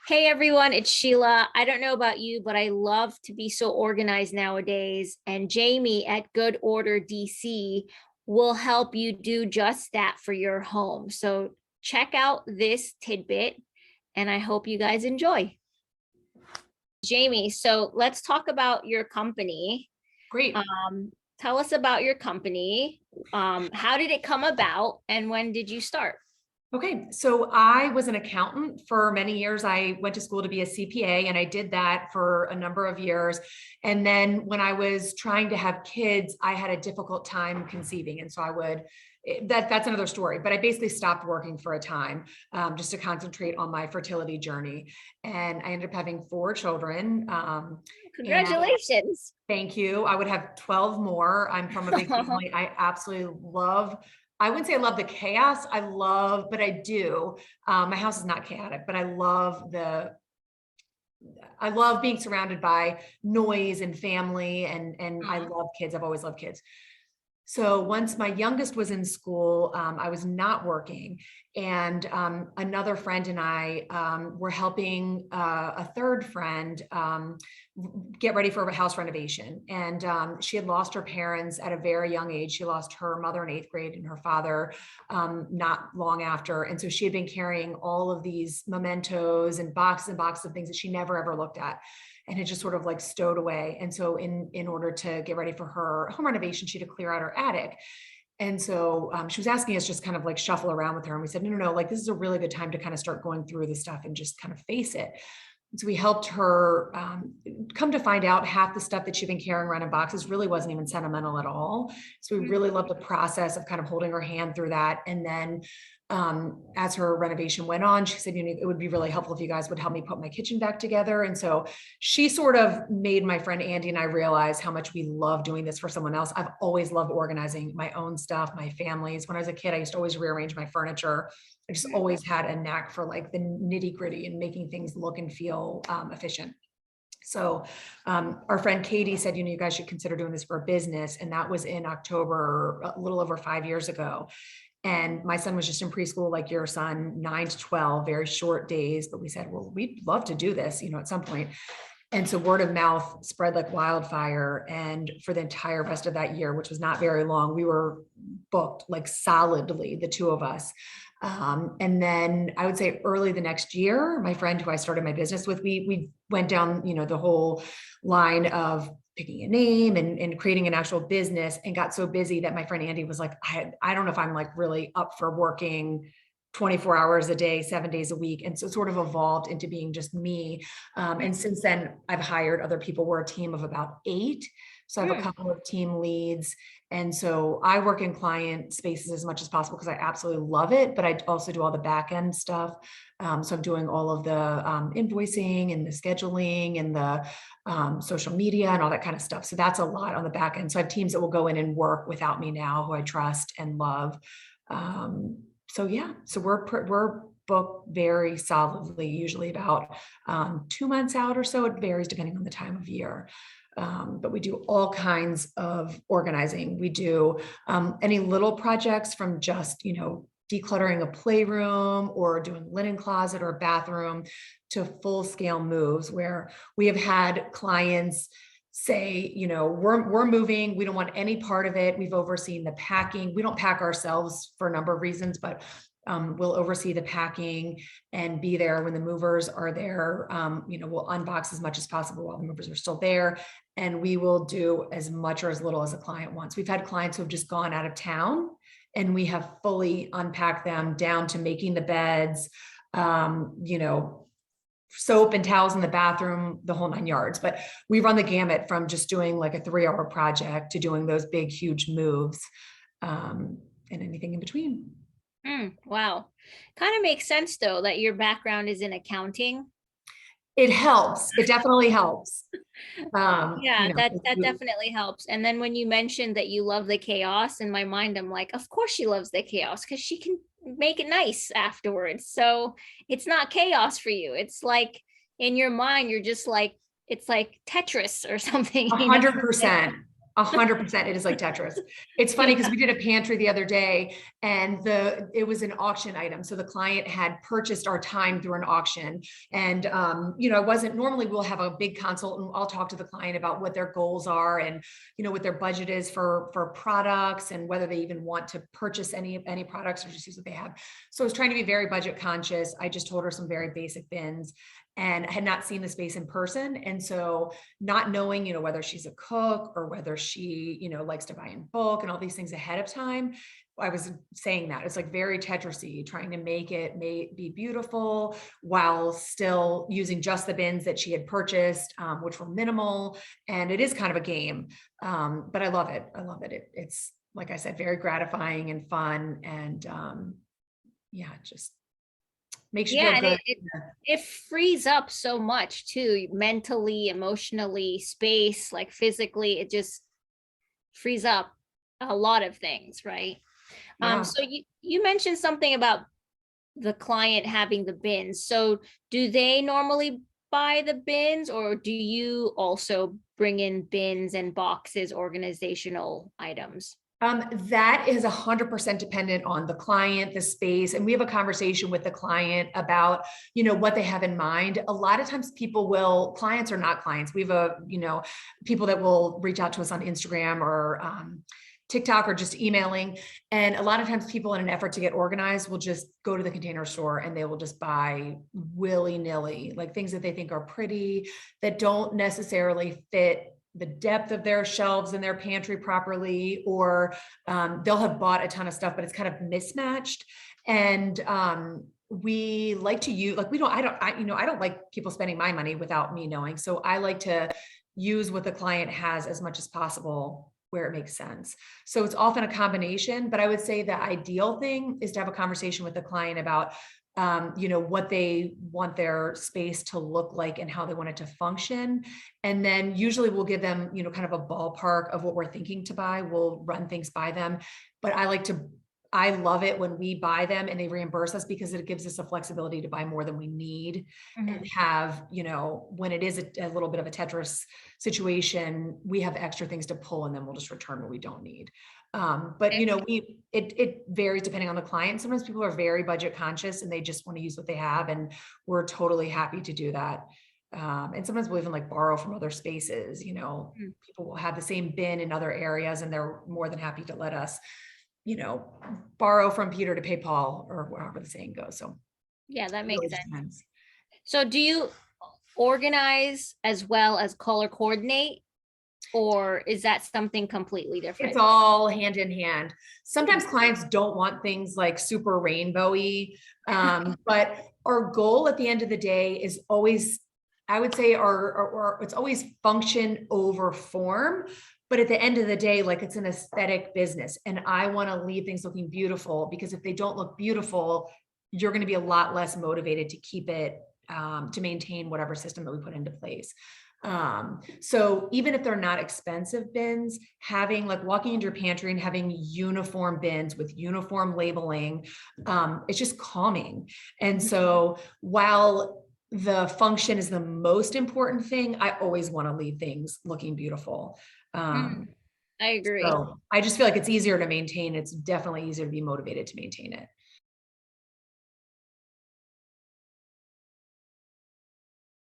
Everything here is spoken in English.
Hey everyone, it's Sheila. I don't know about you, but I love to be so organized nowadays. And Jamie at Good Order DC will help you do just that for your home. So check out this tidbit, and I hope you guys enjoy. Jamie, so let's talk about your company. Great. Tell us about your company. How did it come about, and when did you start? Okay. So I was an accountant for many years. I went to school to be a CPA and I did that for a number of years. And then when I was trying to have kids, I had a difficult time conceiving. And so that's another story, but I basically stopped working for a time just to concentrate on my fertility journey. And I ended up having four children. And Congratulations. thank you. I would have 12 more. I'm from a big family. I wouldn't say I love the chaos. But I do. My house is not chaotic, but I love being surrounded by noise and family and I love kids. I've always loved kids. So once my youngest was in school, I was not working, and another friend and I were helping a third friend get ready for a house renovation. And she had lost her parents at a very young age. She lost her mother in eighth grade and her father not long after. And so she had been carrying all of these mementos and boxes of things that she never ever looked at and had just sort of like stowed away. And so in order to get ready for her home renovation, she had to clear out her attic. And so she was asking us just kind of like shuffle around with her. And we said, no, like this is a really good time to kind of start going through the stuff and just kind of face it. So we helped her come to find out half the stuff that she'd been carrying around in boxes really wasn't even sentimental at all. So we really loved the process of kind of holding her hand through that. And then as her renovation went on, she said, it would be really helpful if you guys would help me put my kitchen back together. And so she sort of made my friend Andy and I realize how much we love doing this for someone else. I've always loved organizing my own stuff, my family's. When I was a kid, I used to always rearrange my furniture. I just always had a knack for like the nitty gritty and making things look and feel efficient. So our friend Katie said, you guys should consider doing this for a business. And that was in October, a little over 5 years ago. And my son was just in preschool, like your son, 9 to 12, very short days. But we said, well, we'd love to do this, at some point. And so word of mouth spread like wildfire. And for the entire rest of that year, which was not very long, we were booked like solidly, the two of us. And then I would say early the next year, my friend who I started my business with, we went down, the whole line of picking a name and creating an actual business, and got so busy that my friend Andy was like, I don't know if I'm like really up for working 24 hours a day, 7 days a week. And so it sort of evolved into being just me. And since then I've hired other people. We're a team of about 8. So I have a couple of team leads. And so I work in client spaces as much as possible because I absolutely love it, but I also do all the back end stuff. So I'm doing all of the invoicing and the scheduling and the social media and all that kind of stuff. So that's a lot on the back end. So I have teams that will go in and work without me now, who I trust and love. So we're booked very solidly, usually about 2 months out or so. It varies depending on the time of year. But we do all kinds of organizing. We do any little projects from just, decluttering a playroom or doing linen closet or bathroom to full scale moves where we have had clients say, we're moving, we don't want any part of it. We've overseen the packing. We don't pack ourselves for a number of reasons, but we'll oversee the packing and be there when the movers are there. We'll unbox as much as possible while the movers are still there. And we will do as much or as little as a client wants. We've had clients who have just gone out of town and we have fully unpacked them down to making the beds, soap and towels in the bathroom, the whole 9 yards. But we run the gamut from just doing like a 3-hour project to doing those big, huge moves, and anything in between. Wow. Kind of makes sense though that your background is in accounting. It helps. It definitely helps. Yeah, that definitely helps. And then when you mentioned that you love the chaos, in my mind, I'm like, of course she loves the chaos because she can make it nice afterwards. So it's not chaos for you. It's like in your mind, you're just like, it's like Tetris or something, 100%. 100%. It is like Tetris. It's funny because we did a pantry the other day and it was an auction item. So the client had purchased our time through an auction. And, it wasn't normally we'll have a big consult and I'll talk to the client about what their goals are and, what their budget is for products and whether they even want to purchase any products or just use what they have. So I was trying to be very budget conscious. I just told her some very basic bins and I had not seen the space in person. And so not knowing, whether she's a cook or whether she, likes to buy in bulk and all these things ahead of time, I was saying that it's like very Tetris-y, trying to make it be beautiful while still using just the bins that she had purchased, which were minimal. And it is kind of a game, but I love it. I love it. It's, like I said, very gratifying and fun. And just makes you feel good. It frees up so much too, mentally, emotionally, space, like physically, it just frees up a lot of things, right? Yeah. So you mentioned something about the client having the bins. So do they normally buy the bins or do you also bring in bins and boxes, organizational items? That is 100% dependent on the client, the space, and we have a conversation with the client about, what they have in mind. A lot of times clients are not clients. We have people that will reach out to us on Instagram or TikTok or just emailing. And a lot of times people in an effort to get organized will just go to the Container Store and they will just buy willy-nilly, like things that they think are pretty, that don't necessarily fit the depth of their shelves in their pantry properly, or they'll have bought a ton of stuff, but it's kind of mismatched. And we like to use, like, I don't like people spending my money without me knowing. So I like to use what the client has as much as possible where it makes sense. So it's often a combination, but I would say the ideal thing is to have a conversation with the client about what they want their space to look like and how they want it to function. And then usually we'll give them, kind of a ballpark of what we're thinking to buy. We'll run things by them, but I love it when we buy them and they reimburse us because it gives us the flexibility to buy more than we need and have, when it is a little bit of a Tetris situation, we have extra things to pull and then we'll just return what we don't need. But it varies depending on the client. Sometimes people are very budget conscious and they just want to use what they have, and we're totally happy to do that. And sometimes we'll even like borrow from other spaces. People will have the same bin in other areas and they're more than happy to let us, borrow from Peter to pay Paul, or however the saying goes. So yeah, that makes sense. So do you organize as well as color coordinate? Or is that something completely different? It's all hand in hand. Sometimes clients don't want things like super rainbowy, but our goal at the end of the day is always, I would say, it's always function over form. But at the end of the day, like, it's an aesthetic business and I want to leave things looking beautiful, because if they don't look beautiful, you're going to be a lot less motivated to keep it, to maintain whatever system that we put into place. So even if they're not expensive bins, having, like, walking into your pantry and having uniform bins with uniform labeling, it's just calming. And so while the function is the most important thing, I always want to leave things looking beautiful. I agree. So I just feel like it's easier to maintain. It's definitely easier to be motivated to maintain it.